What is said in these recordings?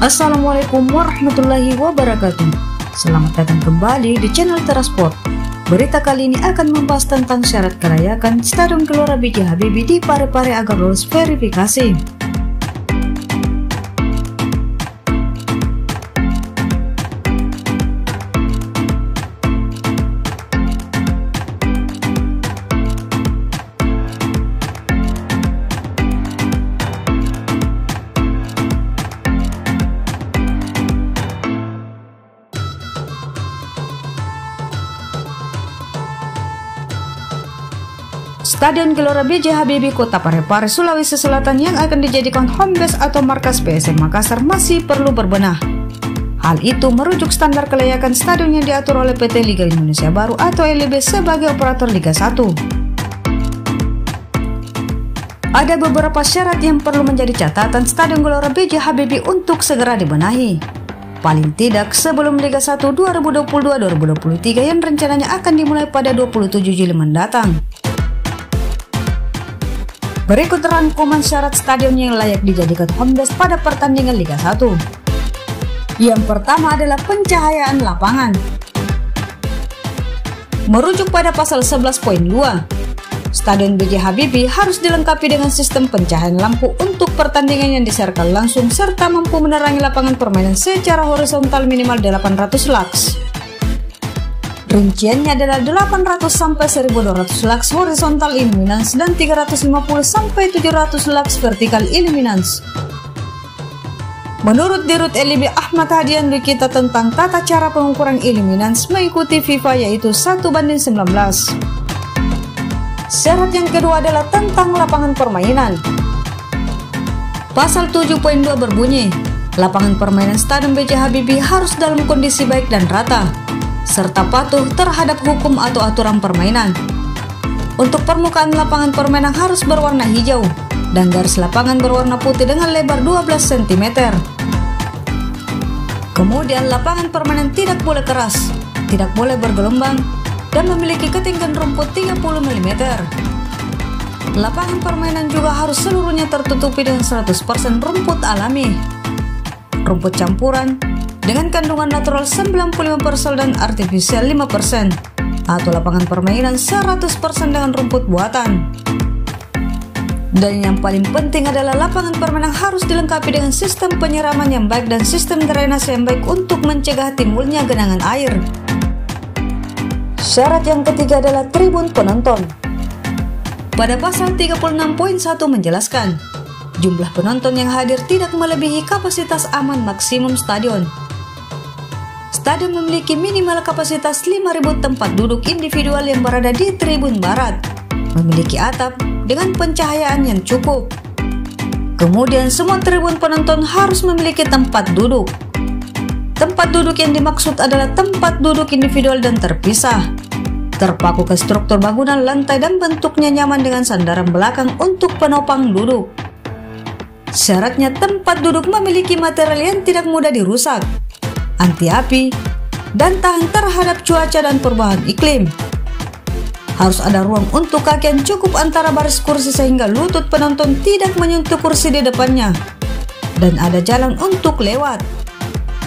Assalamualaikum warahmatullahi wabarakatuh. Selamat datang kembali di channel Terasport. Berita kali ini akan membahas tentang syarat kelayakan Stadion Gelora B.J. Habibie di Parepare agar lolos verifikasi. Stadion Gelora B.J. Habibie Kota Parepare, Sulawesi Selatan yang akan dijadikan home base atau markas PSM Makassar masih perlu berbenah. Hal itu merujuk standar kelayakan stadion yang diatur oleh PT Liga Indonesia Baru atau LIB sebagai operator Liga 1. Ada beberapa syarat yang perlu menjadi catatan Stadion Gelora B.J. Habibie untuk segera dibenahi. Paling tidak sebelum Liga 1 2022-2023 yang rencananya akan dimulai pada 27 Juli mendatang. Berikut rangkuman syarat stadion yang layak dijadikan home base pada pertandingan Liga 1. Yang pertama adalah pencahayaan lapangan. Merujuk pada pasal 11.2, Stadion B.J. Habibie harus dilengkapi dengan sistem pencahayaan lampu untuk pertandingan yang disiarkan langsung serta mampu menerangi lapangan permainan secara horizontal minimal 800 lux. Rinciannya adalah 800 sampai 1200 lux horizontal illuminance dan 350 sampai 700 lux vertical illuminance. Menurut Dirut LIB Ahmad Hadian Lukita tentang tata cara pengukuran illuminance mengikuti FIFA yaitu 1:19. Syarat yang kedua adalah tentang lapangan permainan. Pasal 7.2 berbunyi, lapangan permainan Stadion B.J. Habibie harus dalam kondisi baik dan rata, serta patuh terhadap hukum atau aturan permainan. Untuk permukaan lapangan permainan harus berwarna hijau dan garis lapangan berwarna putih dengan lebar 12 cm. Kemudian lapangan permainan tidak boleh keras, tidak boleh bergelombang, dan memiliki ketinggian rumput 30 mm. Lapangan permainan juga harus seluruhnya tertutupi dengan 100% rumput alami, rumput campuran, dengan kandungan natural 95% dan artifisial 5%, atau lapangan permainan 100% dengan rumput buatan. Dan yang paling penting adalah lapangan permainan harus dilengkapi dengan sistem penyiraman yang baik dan sistem drainase yang baik untuk mencegah timbulnya genangan air. Syarat yang ketiga adalah tribun penonton. Pada pasal 36.1 menjelaskan, jumlah penonton yang hadir tidak melebihi kapasitas aman maksimum stadion. Stadion memiliki minimal kapasitas 5.000 tempat duduk individual yang berada di tribun barat, memiliki atap dengan pencahayaan yang cukup. Kemudian semua tribun penonton harus memiliki tempat duduk. Tempat duduk yang dimaksud adalah tempat duduk individual dan terpisah, terpaku ke struktur bangunan, lantai, dan bentuknya nyaman dengan sandaran belakang untuk penopang duduk. Syaratnya tempat duduk memiliki material yang tidak mudah dirusak, anti api, dan tahan terhadap cuaca dan perubahan iklim. Harus ada ruang untuk kaki yang cukup antara baris kursi sehingga lutut penonton tidak menyentuh kursi di depannya, dan ada jalan untuk lewat.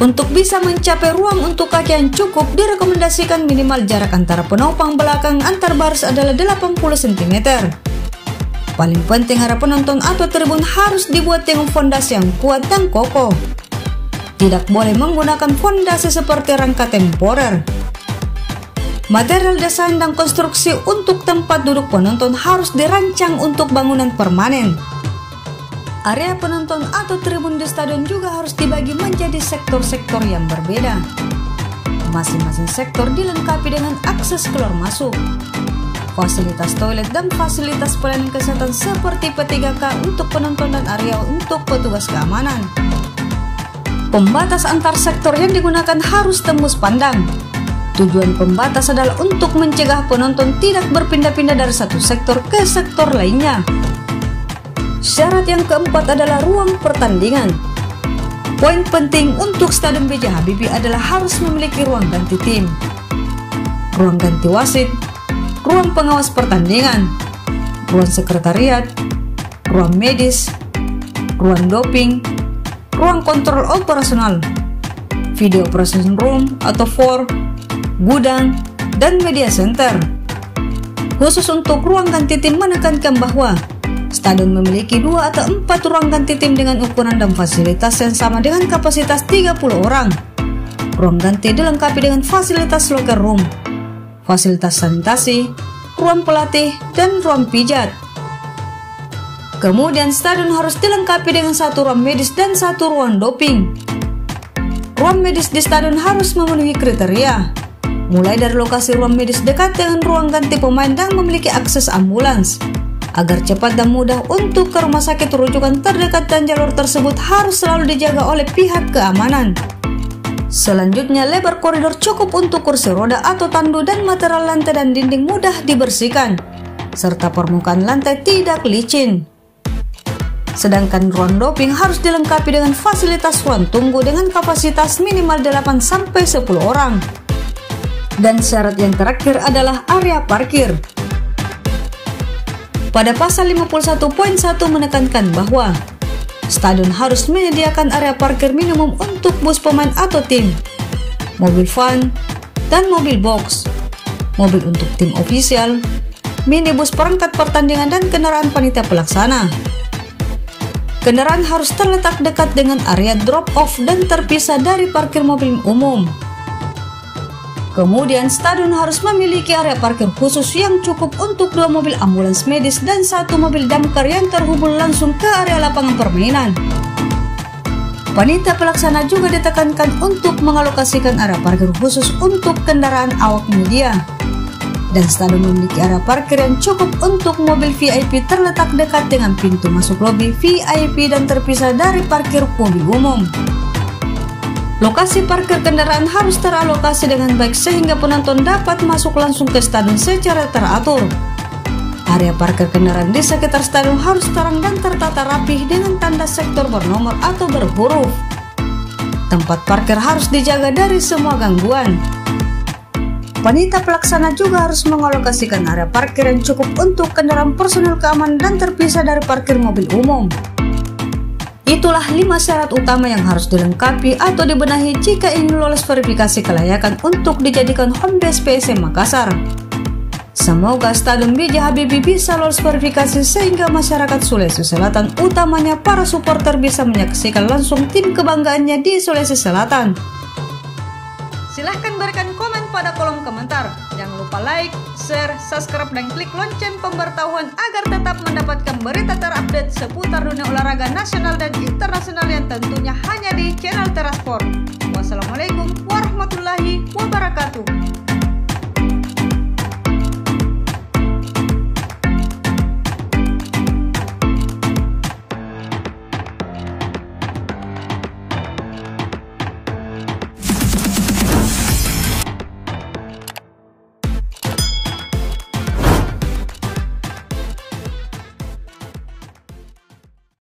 Untuk bisa mencapai ruang untuk kaki yang cukup, direkomendasikan minimal jarak antara penopang belakang antar baris adalah 80 cm. Paling penting area penonton atau tribun harus dibuat dengan fondasi yang kuat dan kokoh. Tidak boleh menggunakan fondasi seperti rangka temporer. Material desain dan konstruksi untuk tempat duduk penonton harus dirancang untuk bangunan permanen. Area penonton atau tribun di stadion juga harus dibagi menjadi sektor-sektor yang berbeda. Masing-masing sektor dilengkapi dengan akses keluar masuk, fasilitas toilet, dan fasilitas pelayanan kesehatan seperti P3K untuk penonton dan area untuk petugas keamanan. Pembatas antar sektor yang digunakan harus tembus pandang. Tujuan pembatas adalah untuk mencegah penonton tidak berpindah-pindah dari satu sektor ke sektor lainnya. Syarat yang keempat adalah ruang pertandingan. Poin penting untuk Stadion B.J. Habibie adalah harus memiliki ruang ganti tim, ruang ganti wasit, ruang pengawas pertandingan, ruang sekretariat, ruang medis, ruang doping, ruang kontrol operasional, video processing room atau VOR, gudang, dan media center. Khusus untuk ruang ganti tim menekankan bahwa stadion memiliki 2 atau 4 ruang ganti tim dengan ukuran dan fasilitas yang sama dengan kapasitas 30 orang. Ruang ganti dilengkapi dengan fasilitas locker room, fasilitas sanitasi, ruang pelatih, dan ruang pijat. Kemudian stadion harus dilengkapi dengan 1 ruang medis dan 1 ruang doping. Ruang medis di stadion harus memenuhi kriteria, mulai dari lokasi ruang medis dekat dengan ruang ganti pemain dan memiliki akses ambulans, agar cepat dan mudah untuk ke rumah sakit rujukan terdekat, dan jalur tersebut harus selalu dijaga oleh pihak keamanan. Selanjutnya, lebar koridor cukup untuk kursi roda atau tandu, dan material lantai dan dinding mudah dibersihkan, serta permukaan lantai tidak licin. Sedangkan ruang doping harus dilengkapi dengan fasilitas ruang tunggu dengan kapasitas minimal 8-10 orang. Dan syarat yang terakhir adalah area parkir. Pada pasal 51.1 menekankan bahwa stadion harus menyediakan area parkir minimum untuk bus pemain atau tim, mobil van, dan mobil box, mobil untuk tim ofisial, minibus perangkat pertandingan, dan kendaraan panitia pelaksana. Kendaraan harus terletak dekat dengan area drop-off dan terpisah dari parkir mobil umum. Kemudian, stadion harus memiliki area parkir khusus yang cukup untuk 2 mobil ambulans medis dan 1 mobil damkar yang terhubung langsung ke area lapangan permainan. Panitia pelaksana juga ditekankan untuk mengalokasikan area parkir khusus untuk kendaraan awak media. Dan stadion memiliki area parkir yang cukup untuk mobil VIP terletak dekat dengan pintu masuk lobi VIP dan terpisah dari parkir mobil umum. Lokasi parkir kendaraan harus teralokasi dengan baik sehingga penonton dapat masuk langsung ke stadion secara teratur. Area parkir kendaraan di sekitar stadion harus terang dan tertata rapih dengan tanda sektor bernomor atau berhuruf. Tempat parkir harus dijaga dari semua gangguan. Panitia pelaksana juga harus mengalokasikan area parkir yang cukup untuk kendaraan personil keamanan dan terpisah dari parkir mobil umum. Itulah 5 syarat utama yang harus dilengkapi atau dibenahi jika ingin lolos verifikasi kelayakan untuk dijadikan home base PSM Makassar. Semoga Stadion B.J. Habibie bisa lolos verifikasi sehingga masyarakat Sulawesi Selatan, utamanya para supporter, bisa menyaksikan langsung tim kebanggaannya di Sulawesi Selatan. Silahkan berikan komen pada kolom komentar. Jangan lupa like, share, subscribe, dan klik lonceng pemberitahuan agar tetap mendapatkan berita terupdate seputar dunia olahraga nasional dan internasional yang tentunya hanya di channel Tera Sport.